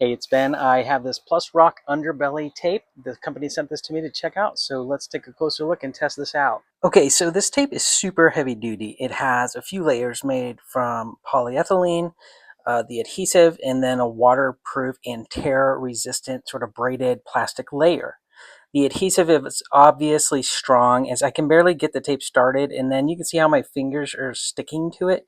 Hey, it's Ben. I have this PlusRoc Underbelly tape. The company sent this to me to check out, so let's take a closer look and test this out. Okay, so this tape is super heavy duty. It has a few layers made from polyethylene, the adhesive, and then a waterproof and tear-resistant sort of braided plastic layer. The adhesive is obviously strong as I can barely get the tape started, and then you can see how my fingers are sticking to it.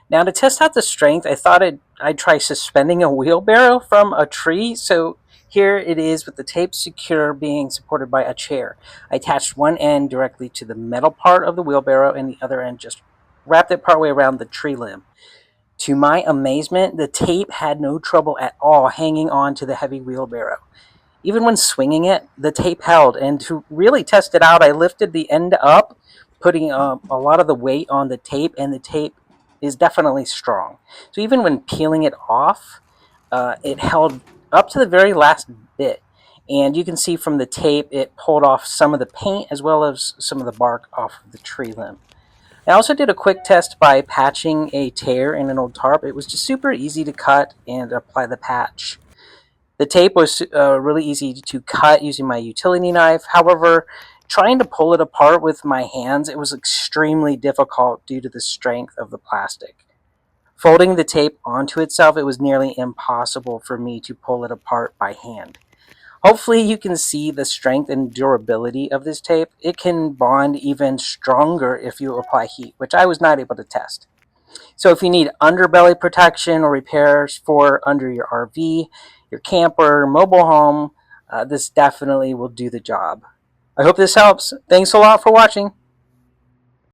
Now, to test out the strength, I thought I'd try suspending a wheelbarrow from a tree. So here it is with the tape secure being supported by a chair. I attached one end directly to the metal part of the wheelbarrow and the other end just wrapped it partway around the tree limb. To my amazement, the tape had no trouble at all hanging on to the heavy wheelbarrow. Even when swinging it, the tape held. And to really test it out, I lifted the end up, putting a lot of the weight on the tape, and the tape is definitely strong. So even when peeling it off, it held up to the very last bit. And you can see from the tape, it pulled off some of the paint as well as some of the bark off of the tree limb. I also did a quick test by patching a tear in an old tarp. It was just super easy to cut and apply the patch. The tape was really easy to cut using my utility knife. However, trying to pull it apart with my hands, it was extremely difficult due to the strength of the plastic. Folding the tape onto itself, it was nearly impossible for me to pull it apart by hand. Hopefully you can see the strength and durability of this tape. It can bond even stronger if you apply heat, which I was not able to test. So if you need underbelly protection or repairs for under your RV, your camper, mobile home, this definitely will do the job. I hope this helps. Thanks a lot for watching.